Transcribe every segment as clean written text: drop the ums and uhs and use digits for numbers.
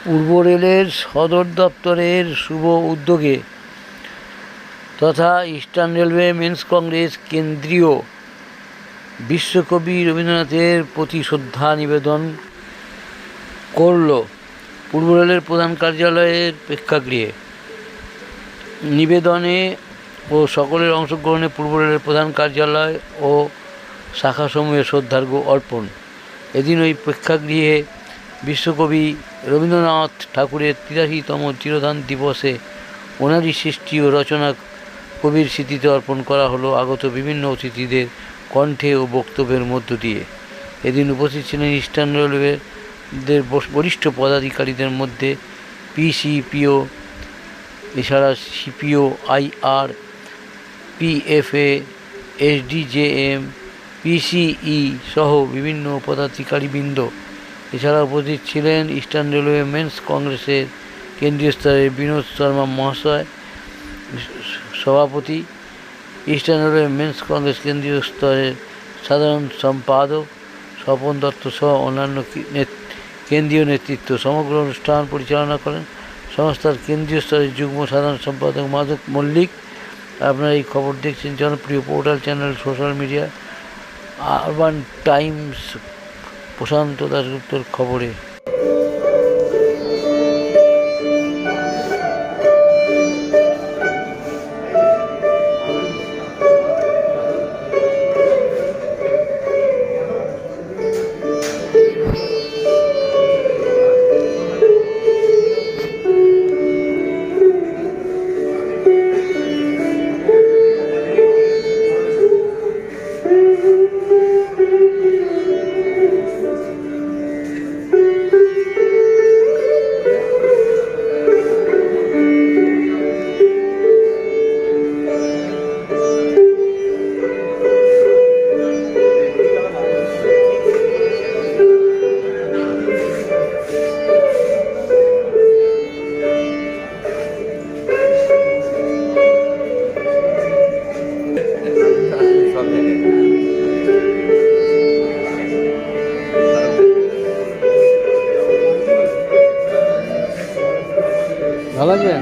পূর্ব রেলের সদর দপ্তরের শুভ উদ্যোগে তথা ইস্টার্ন রেলওয়ে মেন্স কংগ্রেস কেন্দ্রীয় বিশ্বকবি রবীন্দ্রনাথের প্রতি শ্রদ্ধা নিবেদন করল পূর্ব রেলের প্রধান কার্যালয়ের প্রেক্ষাগৃহে। নিবেদনে ও সকলের অংশগ্রহণে পূর্ব রেলের প্রধান কার্যালয় ও শাখাসমূহে শ্রদ্ধার্ঘ্য অর্পণ। এদিন ওই প্রেক্ষাগৃহে বিশ্বকবি রবীন্দ্রনাথ ঠাকুরের ৮৩তম তিরোধান দিবসে ওনারই সৃষ্টি ও রচনা কবির স্মৃতিতে অর্পণ করা হলো আগত বিভিন্ন অতিথিদের কণ্ঠে ও বক্তব্যের মধ্য দিয়ে। এদিন উপস্থিত ছিলেন ইস্টার্ন রেলওয়েদের বরিষ্ঠ পদাধিকারীদের মধ্যে পিসিপিও, এছাড়া সিপিও, আইআর, পিএফএ, এসডিজেএম, পিসিই সহ বিভিন্ন পদাধিকারীবৃন্দ। এছাড়া উপস্থিত ছিলেন ইস্টার্ন রেলওয়ে মেন্স কংগ্রেসের কেন্দ্রীয় স্তরের বিনোদ শর্মা মহাশয়, সভাপতি, ইস্টার্ন রেলওয়ে মেন্স কংগ্রেস কেন্দ্রীয় স্তরের সাধারণ সম্পাদক স্বপন দত্ত সহ অন্যান্য কেন্দ্রীয় নেতৃত্ব। সমগ্র অনুষ্ঠান পরিচালনা করেন সংস্থার কেন্দ্রীয় স্তরের যুগ্ম সাধারণ সম্পাদক মাধব মল্লিক। আপনারা এই খবর দেখছেন জনপ্রিয় portal channel social media Urban Times Prashanta দাশগুপ্তর খবরে। ভালো লাগবেন?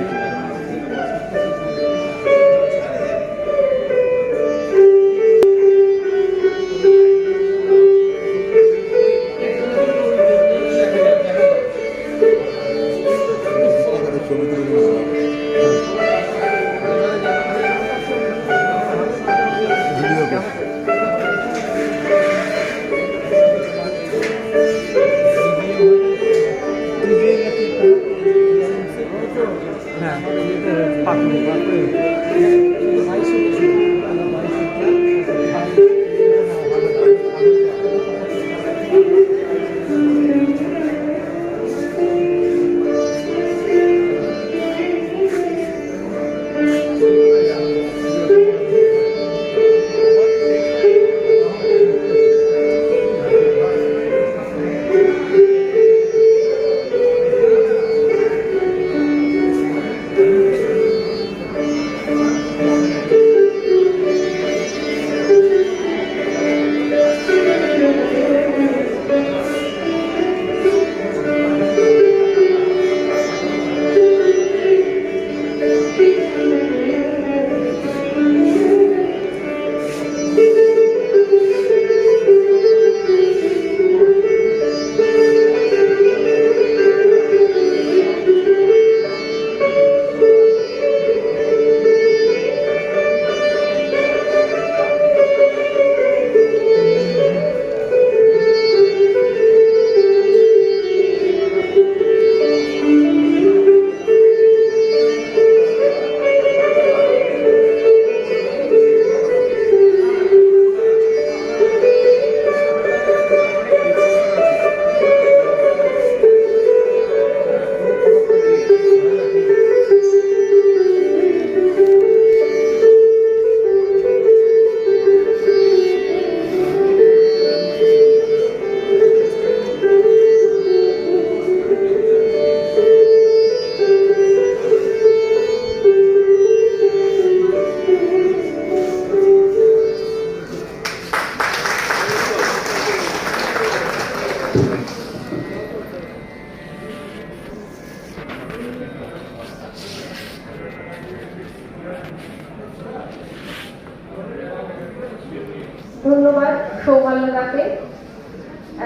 ধন্যবাদ সৌমাল্যদাকে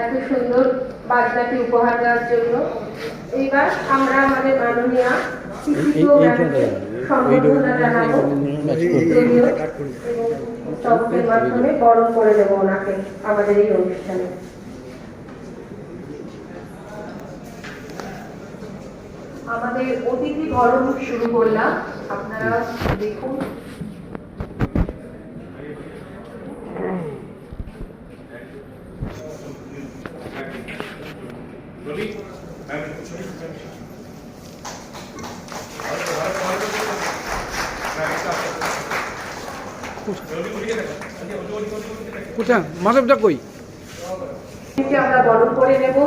এত সুন্দর বাজনাটি উপহার দেওয়ার জন্য। এইবার আমরা আমাদের মাননীয়া সম্বর্ধনা জানাবো এবং তত্ত্বের মাধ্যমে বরণ করে দেবো ওনাকে আমাদের এই অনুষ্ঠানে। আমাদের অতিথি বরণ শুরু করলাম, আপনারা দেখুন। কোথায় মাধবদা কই? আমরা বরণ করে নেব।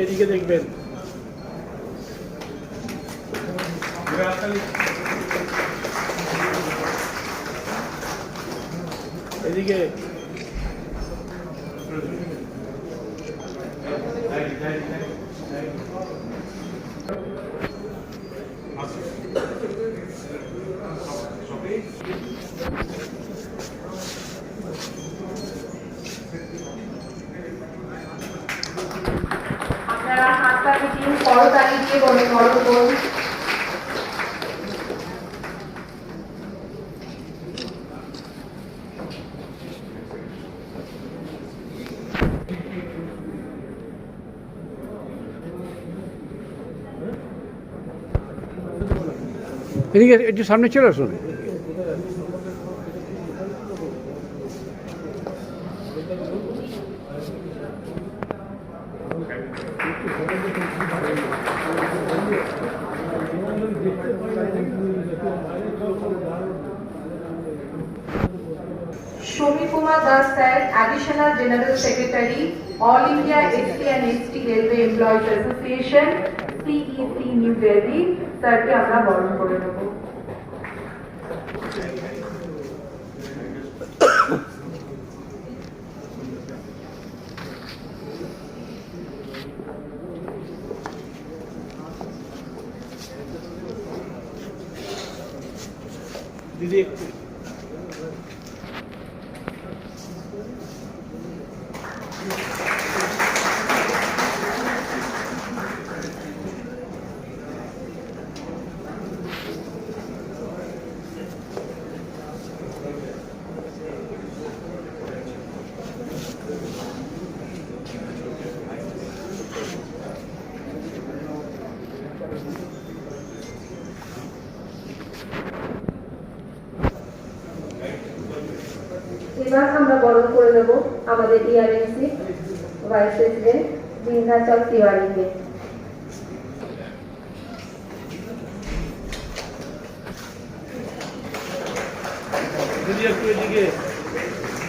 এদিকে দেখবেন। এদিকে আপনারা হাততালি দিন, করতালি দিয়ে বরণ করুন। এদিকে একটু সামনে চলে আসুন। Shobhi Kumar Das sir, Additional General Secretary, All India SC and ST Railway Employees Association, CEC New Delhi, স্যারকে আমরা বরণ করে নেব। দিদি একটু এবার আমরা বরণ করে নেব আমাদের ERMC ভাইস প্রেসিডেন্ট বিন্ধ্যাচল তিওয়ারিকে। দিদি একটু এদিকে,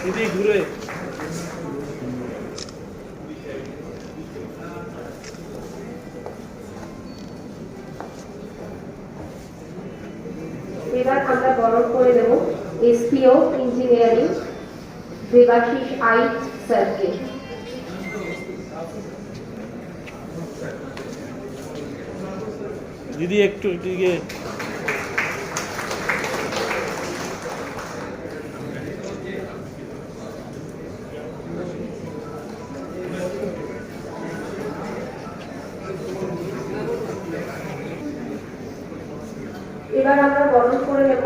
দিদি ঘুরে। এবার আমরা বরণ করে নেব SPO ইঞ্জিনিয়ারিং দেবাশিস আই স্যারকে। দিদি একটু এদিকে। এবার আমরা বরণ করে নেব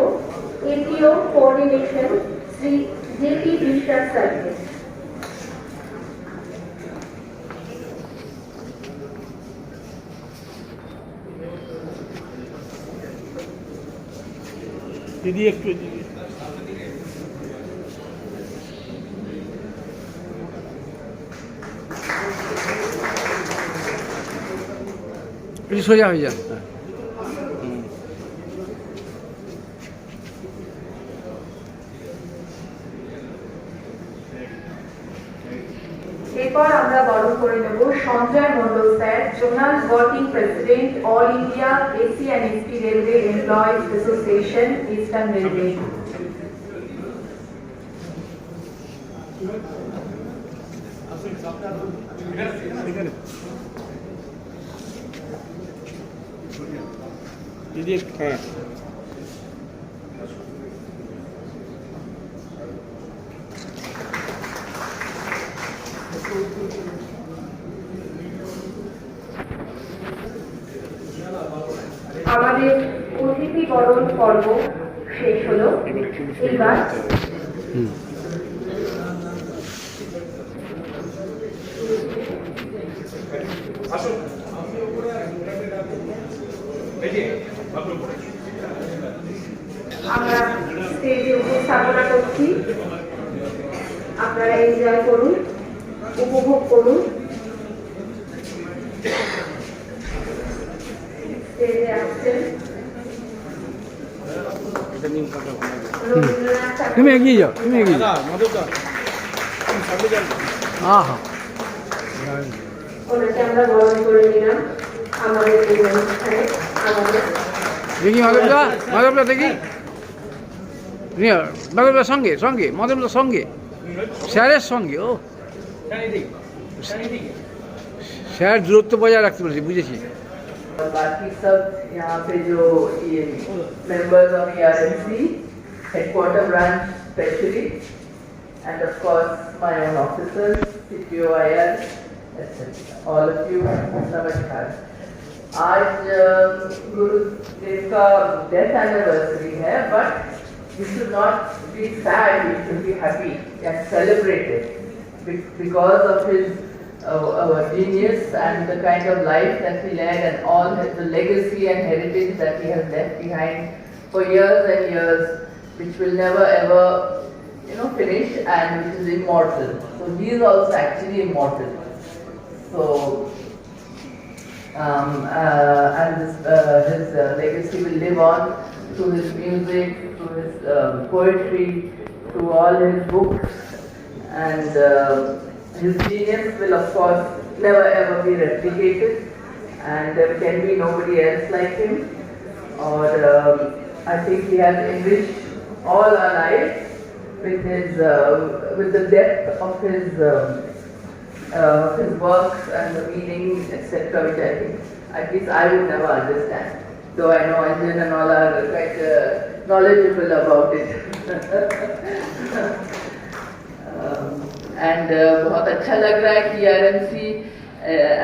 APO কোঅর্ডিনেশন শ্রী JP বিশ্বাস স্যারকে। দিদি একটু এদিকে। সোজা হয়ে যান। এরপর আমরা বরণ করে নেব Sanjay Mondal sir, zonal working president, all India AC and ST railway employees association, eastern railway. দিদি একটু হ্যাঁ আমাদের অতিথি বরণ পর্ব শেষ হলো। এবার আমরা স্টেজে উপস্থাপনা করছি, আপনারা এনজয় করুন, উপভোগ করুন। স্টেজে আসছেন রবীন্দ্রনাথ ঠাকুর। তুমি এগিয়ে যাও, তুমি এগিয়ে যাও। দাদা মাধবদা তুমি সামনে যান হ্যাঁ হ্যাঁ, ওনাকে আমরা বরণ করে নিলাম আমাদের এই অনুষ্ঠানে। আমাদের দেখি মাধবদা, মাধবদা দেখি, মাধবদার সঙ্গে সঙ্গে, মাধবদার সঙ্গে, স্যারের সঙ্গে। ও স্যার দূরত্ব বজায় রাখতে বলেছি, বুঝেছি। और बाकी सब यहाँ पे जो ये members of ERMC, headquarter branch specially, and of course my own officers, CPOIR, etc. All of you, नमस्कार। आज गुरुदेव का डेथ एनिवर्सरी है, but we should not be sad, we should be happy and celebrate it because of his genius and the kind of life that he led and all the legacy and heritage that he has left behind for years and years, which will never ever, finish and which is immortal. So he is also actually immortal. So, and his legacy will live on through his music, through his poetry, through all his books, and his genius will of course never ever be replicated, and there can be nobody else like him. Or I think he has enriched all our lives with the depth of his works and the meaning, etc., which I think at least I would never understand. Though I know Anjan and all are quite knowledgeable about it. And बहुत अच्छा लग रहा है कि ERMC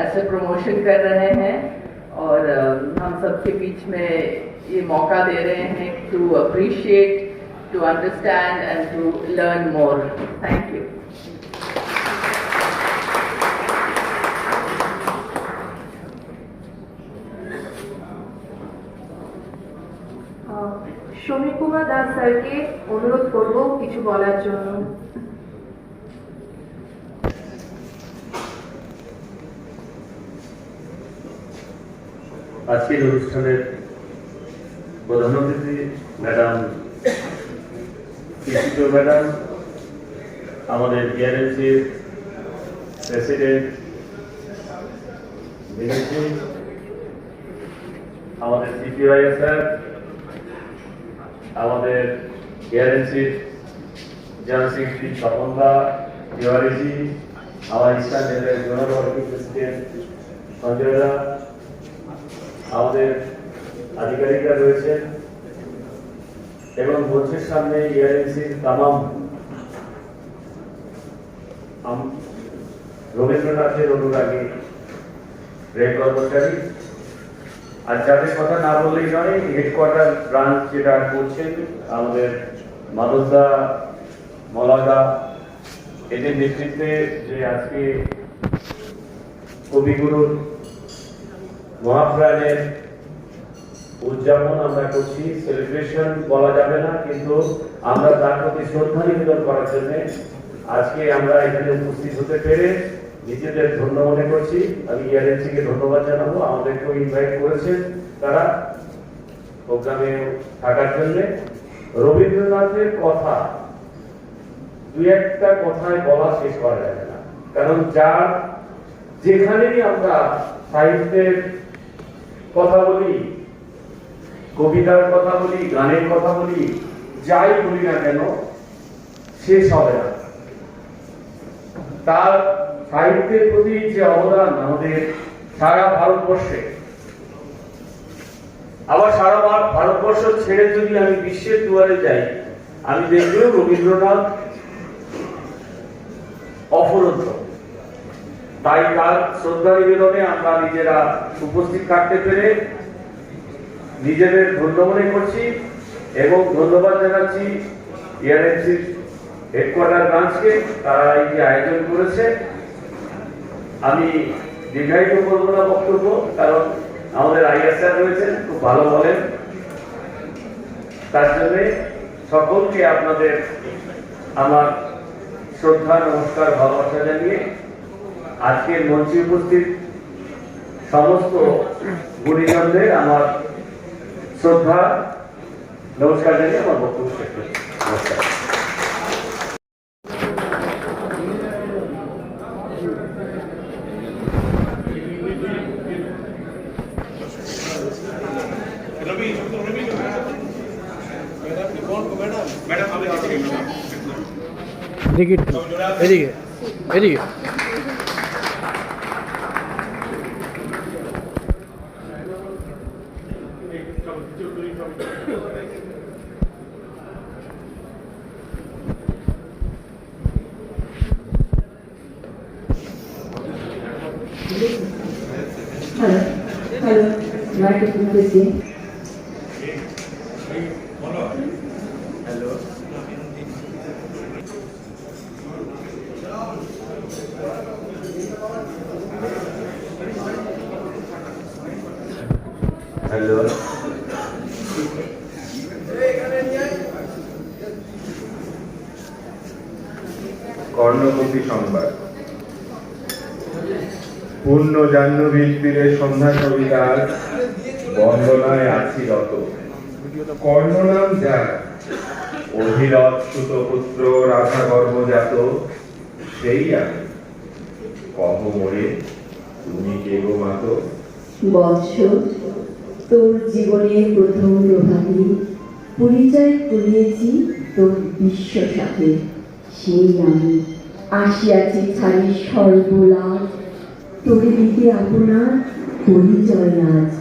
ऐसे promotion कर रहे हैं और हम सबके बीच में ये मौका दे रहे हैं to appreciate, to understand and to learn more. Thank you. Samir Kumar Das স্যারকে অনুরোধ করব কিছু বলার জন্য। আজকের অনুষ্ঠানের প্রধান অতিথি ম্যাডাম ম্যাডাম, আমাদের ERMCর প্রেসিডেন্ট আমাদের CPOIR স্যার, আমাদের ERMCর জেনারেল সেক্রেটারি স্বপন দা তিওয়ারিজি, আমার Eastern Railway zonal working president Sanjay da, আমাদের আধিকারিকরা রয়েছেন এবং মঞ্চের সামনে ERMCর তামাম রবীন্দ্রনাথের অনুরাগী রেল কর্মচারী, আর যাদের কথা না বললেই নয়, হেডকোয়ার্টার ব্রাঞ্চ যেটা করছেন আমাদের মাধবদা, মলাদা, এদের নেতৃত্বে যে আজকে কবিগুরুর মহাপ্রাণের উদযাপন আমরা করছি, সেলিব্রেশন বলা যাবে না, কিন্তু আমরা তার প্রতি শ্রদ্ধা নিবেদন করার জন্য আজকে আমরা এখানে উপস্থিত হতে পেরে নিজেদের ধন্য মনে করছি। আমি ERMCকে ধন্যবাদ জানাবো, আমাদেরকেও ইনভাইট করেছেন তারা প্রোগ্রামে থাকার জন্য। রবীন্দ্রনাথের কথা দুই একটা কথায় বলা শেষ করা যাবে না, কারণ যার যেখানেই আমরা সাহিত্যের কথা বলি, কবিতার কথা বলি, গানের কথা বলি, যাই বলি না কেন শেষ হবে না। তার সাহিত্যের প্রতি যে অবদান আমাদের সারা ভারতবর্ষে, আবার সারা ভারতবর্ষ ছেড়ে যদি আমি বিশ্বের দুয়ারে যাই, আমি দেখব রবীন্দ্রনাথ অফুরন্ত। তাই তার শ্রদ্ধা নিবেদনে আমরা নিজেরা উপস্থিত থাকতে পেরে নিজেদের ধন্য মনে করছি এবং ধন্যবাদ জানাচ্ছি এআরএমসির হেডকোয়ার্টার ব্রাঞ্চকে, তারা এই যে আয়োজন করেছে। আমি দীর্ঘায়িত করব না বক্তব্য, কারণ আমাদের আইআর স্যার রয়েছেন, খুব ভালো বলেন। তার জন্য সকলকে আপনাদের আমার শ্রদ্ধা, নমস্কার, ভালোবাসা জানিয়ে আজকের মঞ্চে উপস্থিত সমস্ত গুণীজনদের আমার শ্রদ্ধা, নমস্কার জানিয়ে আমার বক্তব্য শেষ করছি। নমস্কার। এদিকে এদিকে এদিকে Hello, microphone busy. হ্যালো, কর্ণকূপী সংবাদ। পূর্ণ জাহ্নবীর তীরে সন্ধ্যা কবিতার বন্দনায় আছি রত। কর্ণনাম যার, অধিরথ সুতপুত্র রাধা গর্ভজাত, সেই আমি। কহ মোরে তুমি কে গো মাত? বৎস, তোর জীবনের প্রথম প্রভাতে পরিচয় করিয়েছি তোর বিশ্ব সাথে। সেই আমি আসিয়াছি ছাড়ি সর্বলাভ, তোরে দিতে আপনার পরিচয় আজ।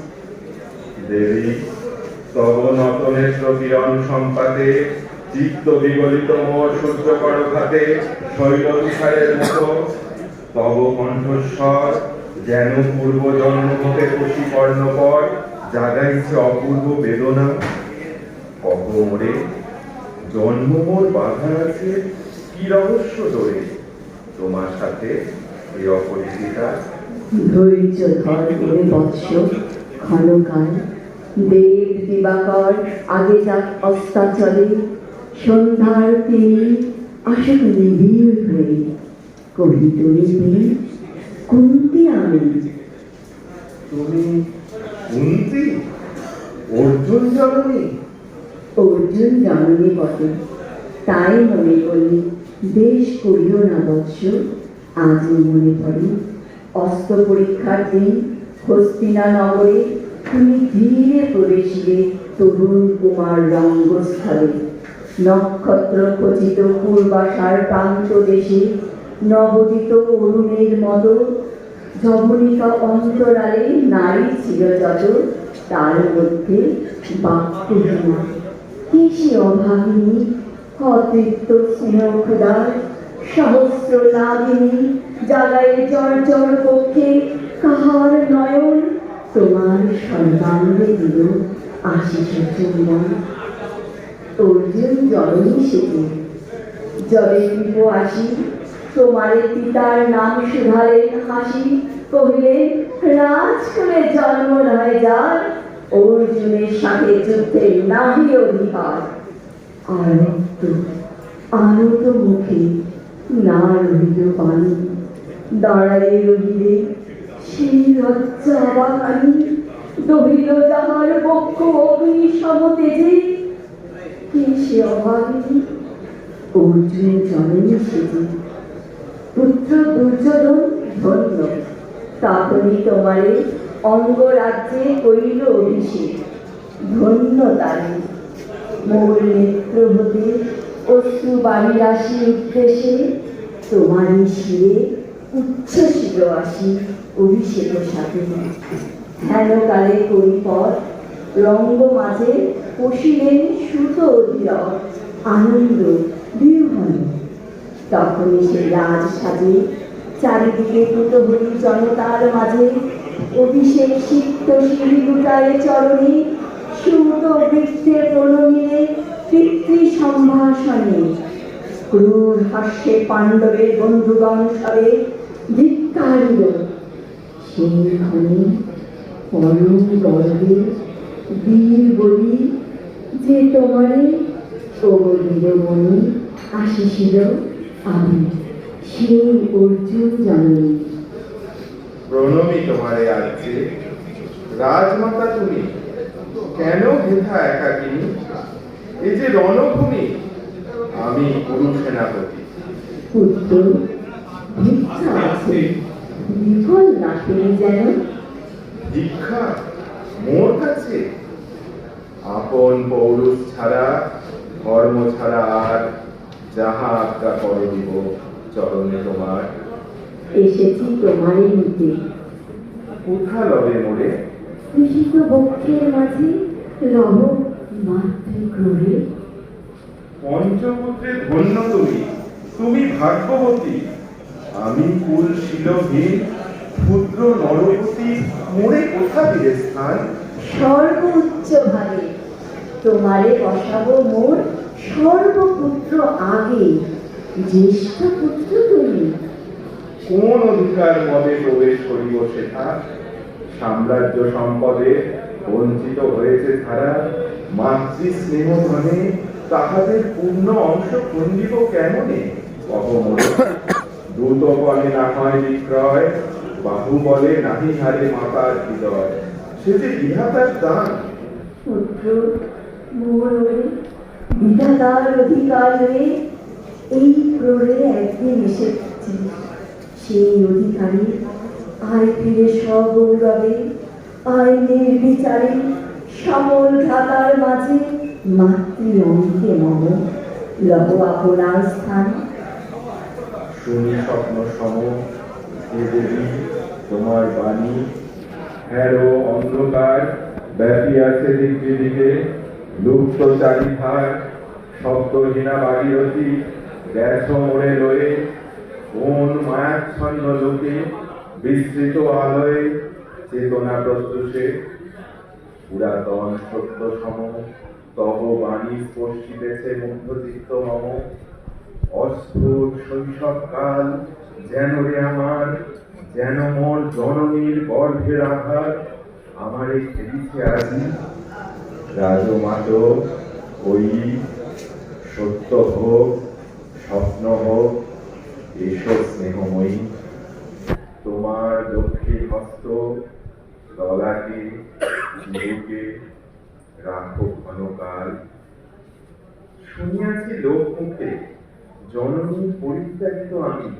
দেবী তব নতনেত্র কিরণ সম্পাতে, চিত্ত বিগলিত মোর সূর্য করঘাতে, শৈল তুষারের মতো তব কণ্ঠস্বর যেন পূর্ব জন্ম হতে খুশি কর্ণপর জাগাইছে অপূর্ব বেদনা। কহ মোরে জন্ম মোর বাধা আছে কি রহস্য ধরে, তোমার সাথে এই অপরিচিতা। ধৈর্য ধর করে বৎস, ক্ষণকাল দেব দিবাকর আগে যাক অস্তাচলে, সন্ধ্যার তিনি আসুক নিবিড় হয়ে। কবি তরি কুন্তি আমি। তুমি কুন্তি, অর্জুন জননী? অর্জুন জননী বটে, তাই মনে করি বেশ করিও না বৎস। আজও মনে পড়ে অস্ত্র পরীক্ষার দিন হস্তিনা নগরে তুমি ধীরে প্রবেশিলে তরুণ কুমার রঙ্গস্থলে। নক্ষত্র খচিত পূর্বাশার প্রান্ত দেশে নবদিত অরুণের মতো যবনিকা অন্তরালে নারী ছিল যত, তার মধ্যে বাক্যহীনা কি সে অভাগিনী, অতৃপ্ত স্নেহদার সহস্র নাগিনী, জাগায় চর্চর পক্ষে কাহার নয়ন, তোমার সন্তানকে দিল আশিস চুম্বন। অর্জুন জননী সেতু জলে কৃপ আসি, তোমারে পিতার নাম শুধালেন হাসি, কহিলেন রাজকুলে জন্ম নয় যার, অর্জুনের সাথে যুদ্ধে নাহি অধিকার। আর একটু আনত মুখে না রহিল পানি, দাঁড়াই রহিলে সেই লজ্জা আবাখানি, দহিল যাহার বক্ষ অগ্নি সমতেজে, কে সে অভাগিনী? অর্জুন জননী সেজে। পুত্র দুর্যোধন ধন্য, তখনই তোমারে অঙ্গরাজ্যে করিল অভিষেক। ধন্য তারে মোর নেত্র হতে অশ্রু বাড়ি রাশি উদ্দেশ্যে, তোমারই শিরে উচ্ছ্বসিত আসি অভিষেক সাথে। হেন কালে করি পথ রঙ্গ মাঝে পশিলেন সুতো অধীরর, আনন্দ বিহ্বল। তখনই সে রাজ সাজে, চারিদিকে কুতূহলী জনতার মাঝে অভিষেক সিক্ত শিল লুটায় চরণে, সুত বৃক্ষে প্রণমিয়ে পিতৃ সম্ভাষণে। ক্রূর হাস্যে পাণ্ডবের বন্ধুগণ সবে ধিক্কারিল। সেই ক্ষণে পরম গর্বে বীর বলি, যে তোমারে ও বীরমণি আসিছিল আমি, সেই অর্জুন জননী। প্রণমী তোমারে আজকে রাজমাতা তুমি, কেন বৃথা একাকিনী? এই যে রণভূমি, আমি কুরু সেনাপতি। পুত্র, ভিক্ষা আছে, বিফল না পেয়ে যেন। দীক্ষা মোর কাছে? আপন পৌরুষ ছাড়া, কর্ম ছাড়া আর যাহা আজ্ঞা কর দিব চরণে তোমার। এসেছি তোমারই নিতে। কোথা লবে মোরে? কৃষিত বক্ষের মাঝে লব মাতৃক্রোড়ে। পঞ্চপুত্রে ধন্য তুমি, তুমি ভাগ্যবতী। আমি কুল শিলহীন ক্ষুদ্র নরপতি, মোরে কোথা দিলে স্থান? সর্বোচ্চ ভাবে তোমারে বসাবো মোর সর্বপুত্র আগে, জ্যেষ্ঠ পুত্র তুমি। কোন অধিকার মদে প্রবেশ করিব সেথা? সাম্রাজ্য সম্পদে বঞ্চিত হয়েছে তারা, মাতৃ স্নেহ ধনে তাহাদের পূর্ণ অংশ খণ্ডিব কেমনে? অপমনে দ্রুত বলে না হয় বিক্রয়, বাহুবলে নাহি হারে মাতার হৃদয়। সে যে বিধাতার দান। পুত্র মোর ওরে বিধাতার অধিকার হয়ে এই ক্রোড়ে একদিন এসেছে। সেই অধিকারী আয় ফিরে সগৌরবে, আয় নির্বিচারে সমল ঘাতার মাঝে মাতৃ অঙ্কে মম লব আপনার স্থান। শুনি স্বপ্ন সম হে দেবী তোমার বাণী, হ্যারো অন্ধকার ব্যাপী আছে দিক দিকে, লুপ্ত চারিধার শব্দহীনা ভাগীরথী, গ্যাস মোড়ে লয়ে কোন মায়াচ্ছন্ন লোকে বিস্তৃত আলোয় চেতনা প্রত্যুষে। পুরাতন সত্য সম তব বাণী স্পর্শিতেছে মুগ্ধচিত্ত মম। অস্ফুট শৈশবকাল যেন রে আমার, যেন মোর জননীর গর্ভের আধার, আমারে খেলিছে আজি। রাজমাত ওই সত্য হোক স্বপ্ন হোক, এসো স্নেহময়ী। তোমার দক্ষিণ হস্ত ললাটে বুকে রাখো ঘনকাল। শুনিয়াছি লোক মুখে জননী পরিত্যাগিত আমি,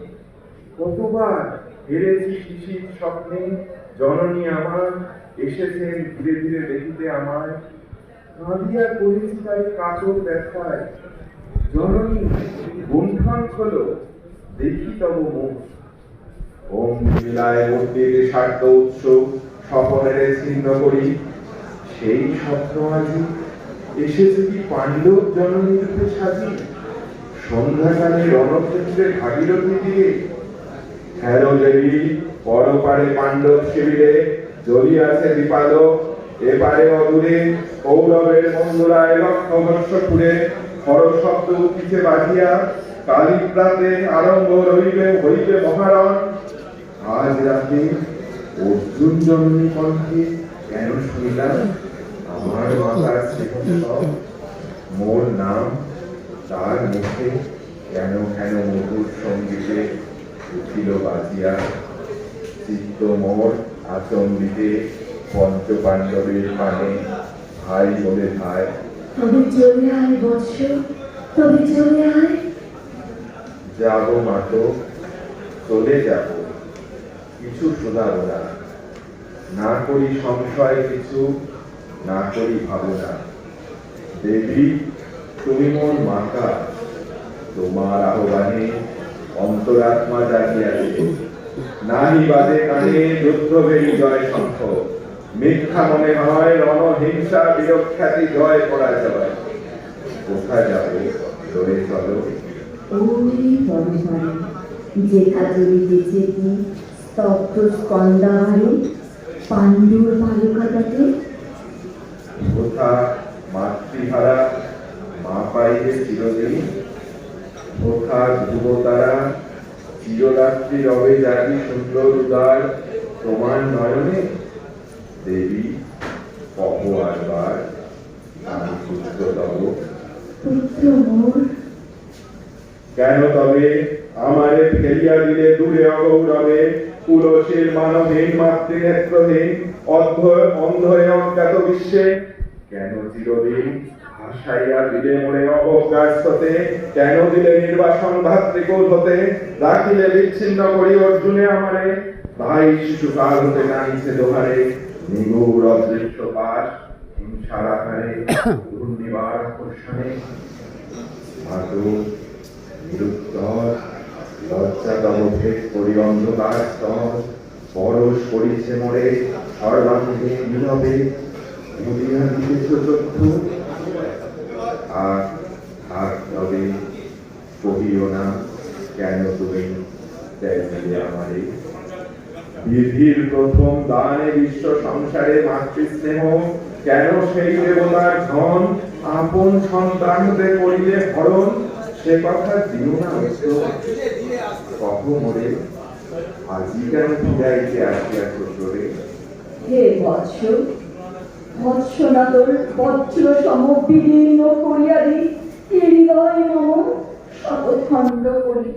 কতবার হেরেছি শিশির স্বপ্নে জননী আমার এসেছেন ধীরে ধীরে দেখিতে আমায়। কাঁদিয়া করেছি তাই কাতর ব্যথায়, জননী গুণ্ঠন খোলো দেখি তব মুখ। ওম মিলায় মূর্তির স্বার্থ উৎস স্বপনের ছিন্ন করি, সেই স্বপ্ন আজি এসেছে কি পাণ্ডব জননীর রূপে সাজি। সন্ধ্যাকালে রণক্ষেত্রে ভাগীরথী তীরে, হ্যারো দেবী পরপারে পাণ্ডব শিবিরে, জ্বলিয়াছে দীপালোক এপারে অদূরে। কৌরবের বন্ধুরায় লক্ষ বর্ষ ঘুরে, হর শব্দ উঠিছে বাজিয়া, কালী প্রাতে আরম্ভ রইবে হইবে মহারণ। আজ রাতে অর্জুন জননী কণ্ঠে কেন শুনিলাম আমার মাতার স্নেহ, মোর নাম তার মুখে কেন কেন মধুর সঙ্গীতে উঠিল বাজিয়া। চিত্ত মোর আচম্বিতে পঞ্চ পাণ্ডবের পানে, ভাই বলে ভাই। তবে চলে আয় বৎস, তবে চলে আয়। যাব মাতো, চলে যাব, কিছু শোধাবো না, না করি সংশয় কিছু, না করি ভাবনা। দেবী তুমি মোর মাতা, তোমার আহ্বানে অন্তরাত্মা জাগিয়াছে। নাহি বাজে কানে যুদ্ধ বেরি জয় শঙ্খ, মিথ্যা মনে হয় রণহিংসা বিরখ্যাতি জয় পরাজয়। কোথায় যাবে চলে চলো। ওই পরপারে যেথা চলিতেছে কি স্তব্ধ স্কন্দাহারে পাণ্ডুর বালুকাটাতে। কোথা মাতৃহারা মা পাইবে চিরদিন, কোথা ধ্রুবতারা চিররাত্রি রবে জাগি সুন্দর উদার তোমার নয়নে। দেবী কহ আরবার আমি পুত্র তব। পুত্র মোর কেন তবে আমারে ফেলিয়া দিলে দূরে অগৌরবে, পুরুষের মানবহীন মাতৃনেত্রহীন অন্ধয়ে অজ্ঞাত বিশ্বে। কেন চিরদিন ভাসাইয়া দিলে মোরে অবজ্ঞার্থতে, কেন দিলে নির্বাসন ভাতৃকুল হতে, রাখিলে বিচ্ছিন্ন করি অর্জুনে আমারে। ভাই শিশুকাল হতে টানিছে দোহারে, নিগূঢ় অদৃশ্য পাশ হিংসার আকারে ঘূর্ণিবার আকর্ষণে। মাতু নিরুত্তর লজ্জা তব ভেদ করি অন্ধকার স্তর, পরশ করিছে মোরে সর্বাঙ্গে নীরবে। মুদিয়া দিতেছ চক্ষু আর আর তবে কহিও না কেন তুমি ত্যাগ আমারে। বিধির প্রথম দানে বিশ্ব সংসারে মাতৃস্নেহ, কেন সেই দেবতার ধন আপন সন্তান হতে করিলে হরণ। সে কথা দিও না কহ মোরে, আজি কেন ফিরাইতে আসিয়া শ্বশুরে। হে বৎস, ভৎসনা তোর বজ্র সম বিলীন করিয়া দি হৃদয় মম শতখণ্ড করি।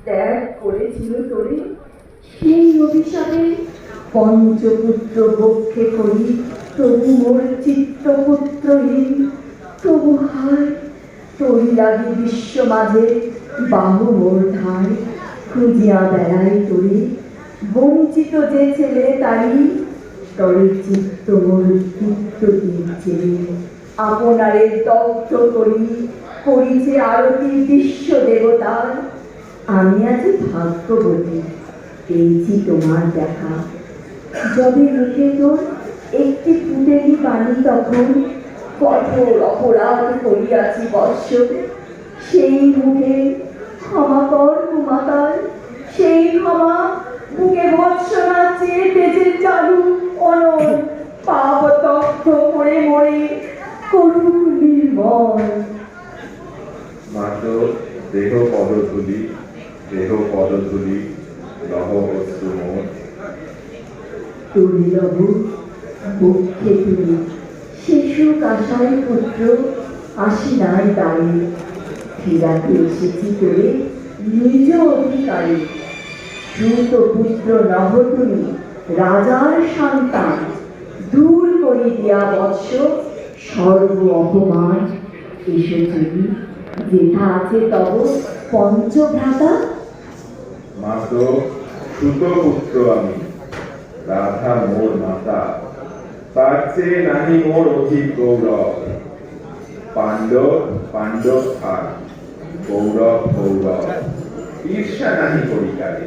ত্যাগ করেছিল তোরে সেই অভিশাপে পঞ্চপুত্র বক্ষে করি, তবু মোর চিত্তপুত্রহীন। তবু হায় তোরি লাগি বিশ্ব মাঝে বাহু মোর ধার, খুঁজিয়া বেড়াই তোরে বঞ্চিত যে ছেলে তাই। তরে চিত্ত মোর চিত্ত দিচ্ছে আপনারে দগ্ধ করি, করিছে আরতি বিশ্ব দেবতার। আমি আজ ভাগ্যবতী পেয়েছি তোমার দেখা। যবে মুখে তোর একটি ফুটেলি বাণী তখন কঠোর অপরাধ করিয়াছি বৎস। সেই মুখে ক্ষমা কর কুমাতার, সেই ক্ষমা বুকে ভৎসনা চেয়ে তেজের চালু অনল পাপ তপ্ত করে মরে করুণ নির্মল। মাত্র দেহ পদধূলি, দেহ পদধূলি লহ বস্তু মোর। তুলি লব বক্ষে তুলি শিশু কাসাই পুত্র আসি নাই দাঁড়ে। ফিরাতে এসেছি তোরে নিজ অধিকারে। দ্রুত পুত্র নহ তুমি রাজার সন্তান, দূর করে দিয়া বৎস সর্ব অপমান। এসো চলি যেথা আছে তব পঞ্চভ্রাতা। মাত্র সুত পুত্র আমি, রাধা মোর মাতা, তার চেয়ে নাহি মোর অধিক গৌরব। পাণ্ডব পাণ্ডব থাক, গৌরব গৌরব, ঈর্ষা নাহি করি কারে।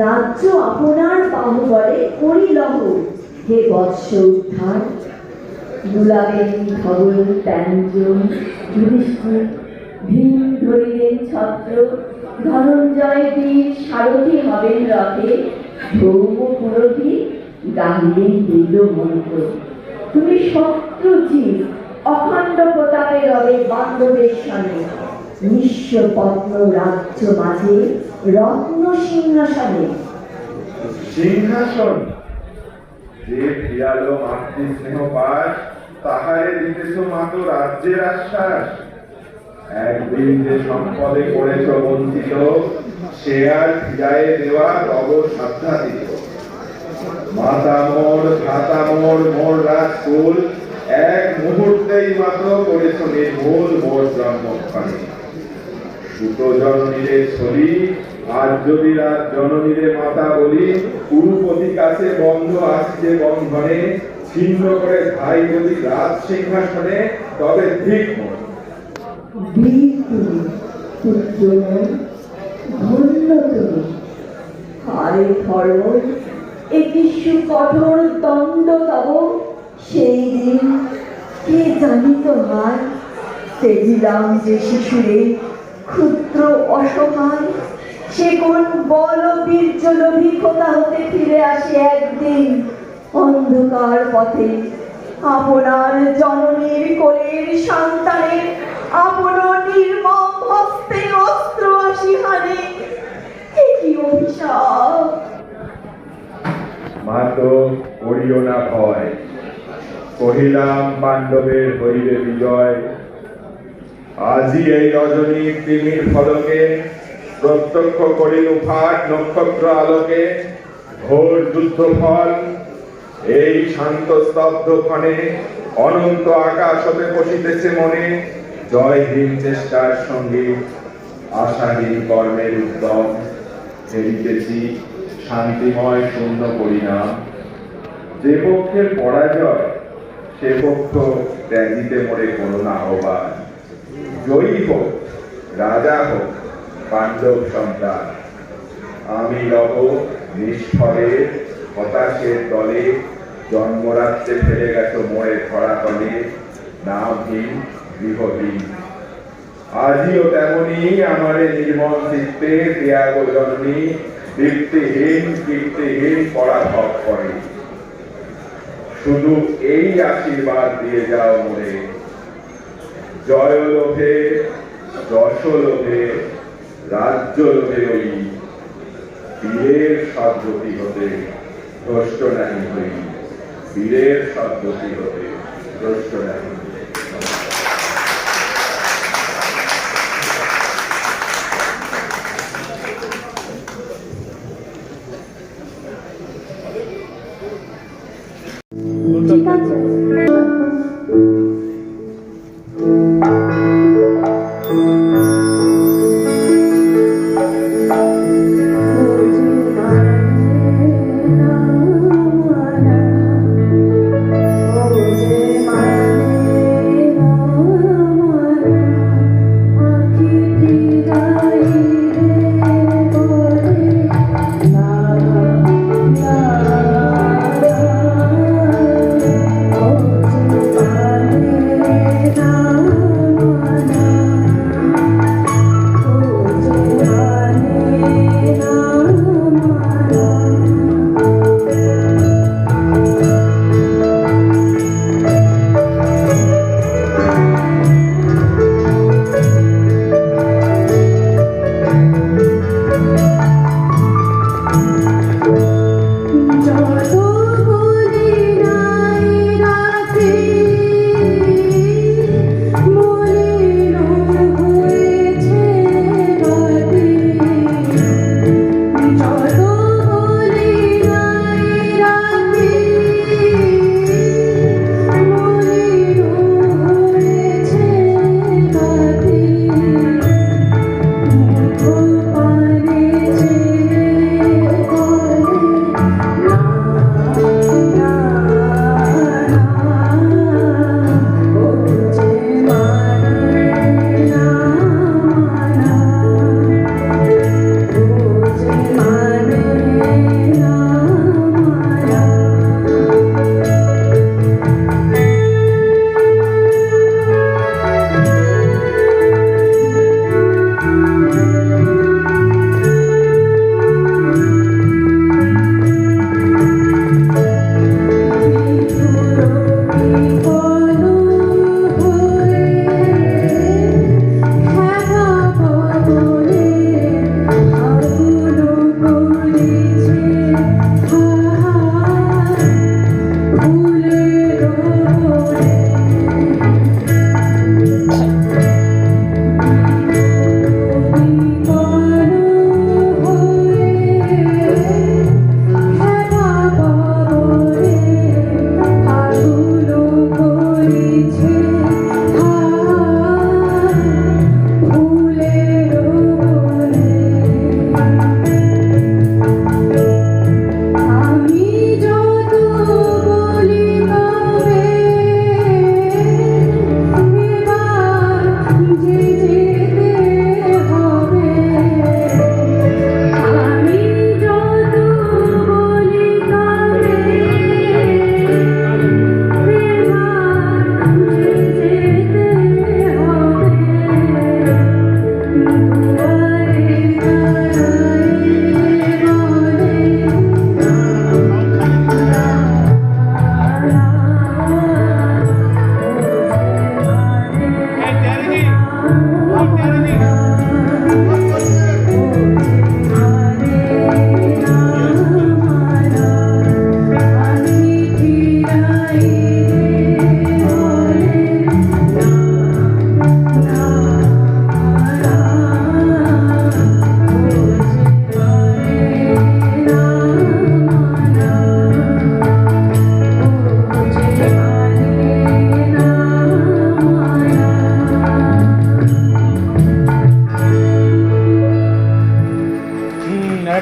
রাজ্য আপনার বাহুবলে করিলহ হে বৎস উদ্ধার। দুলাবেন ধবল ব্যঞ্জন যুধিষ্ঠির, ভীম ধরিলেন ছত্র, ধনঞ্জয় বীর সারথি হবেন রথে। ধৌম পুরোধি গাহিলেন বেদ মন্ত্র। তুমি শত্রুজিৎ অখণ্ড প্রতাপে রবে বান্ধবের সঙ্গে। নিঃস্ব পত্ন রাজ্য মাঝে রত্ন সিংহাসনে। সিংহাসন যে ফিরালো মাতৃস্নেহ পাশ, তাহারে দিতেছ মাত্র রাজ্যের আশ্বাস। একদিন যে সম্পদে করেছ বঞ্চিত, সে আর ফিরায়ে দেওয়া তব সাধ্যাতীত। মাতা মোর ভ্রাতা মোর মোর রাজকুল, এক মুহূর্তেই মাত্র করেছ নির্মূল মোর জন্মক্ষণে। সুত জননীরে ছলি, আজ যদি রাত জননীরে মাতা বলি, কুরুপতি কাছে বন্ধ আসছে বন্ধনে। ছিন্ন করে ভাই যদি রাজ সিংহাসনে, তবে ঠিক মোর। বীর তুমি পুত্র মোর, ধন্য তুমি। হারে ধর্ম একি সুকঠোর দণ্ড তব, সেই দিন কে জানিত হায়, তেজিলাম যে শিশুরে ক্ষুদ্র অসহায়, সে কোন বল বীর্য লোভিকতা হতে ফিরে আসে একদিন অন্ধকার পথে, আপনার জননীর কোলের সন্তানের আপন নির্মম হস্তে অস্ত্র আসি হানে। এ কি অভিশাপ! মাতো করিও না ভয়, কহিলাম পাণ্ডবের হইবে বিজয়। আজি এই রজনী তিমির ফলকে প্রত্যক্ষ করিল ফাট নক্ষত্র আলোকে, ঘোর যুদ্ধ ফল এই শান্ত স্তব্ধ ক্ষণে, অনন্ত আকাশ হতে বসিতেছে মনে, জয়হীন চেষ্টার সঙ্গে আশাহীন কর্মের উদ্যম, ফেরিতেছি শান্তিময় শূন্য পরিণাম। যে পক্ষের পরাজয় সে পক্ষ ত্যাগিতে মোরে করুণা আহ্বান, জয়ী হোক রাজা হোক পাণ্ডব সন্তান, আমি রব নিষ্ফলের হতাশের দলে, জন্মরাত্রে ফেলে গেছ মোড়ে ধরাতলে, নামহীন গৃহহীন। আজিও তেমনি আমারে নির্মল চিত্তে ত্যাগ জননী, দীপ্তিহীন কীর্তিহীন পরাভব করে। শুধু এই আশীর্বাদ দিয়ে যাও মোরে, জয় লোভে যশ লোভে রাজ্য লোভে ওই, বীরের সদ্গতি হতে ভ্রষ্ট নাহি হই, বীরের সদ্গতি হতে ভ্রষ্ট নাহি হই। ঠিক আছে।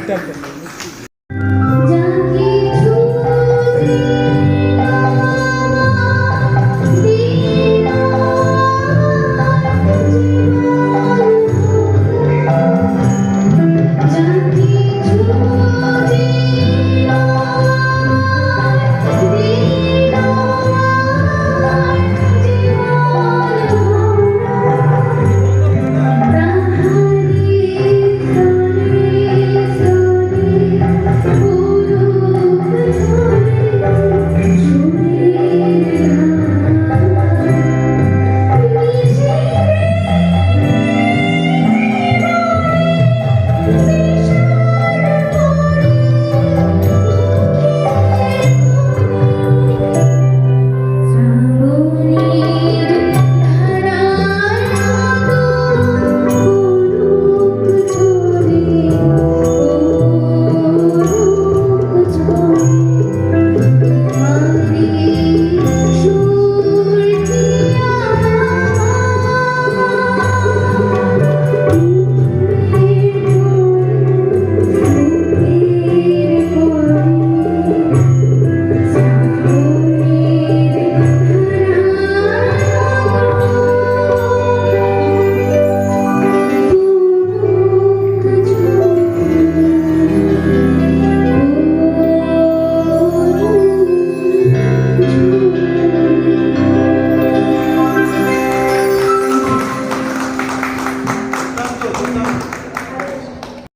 আরেকটা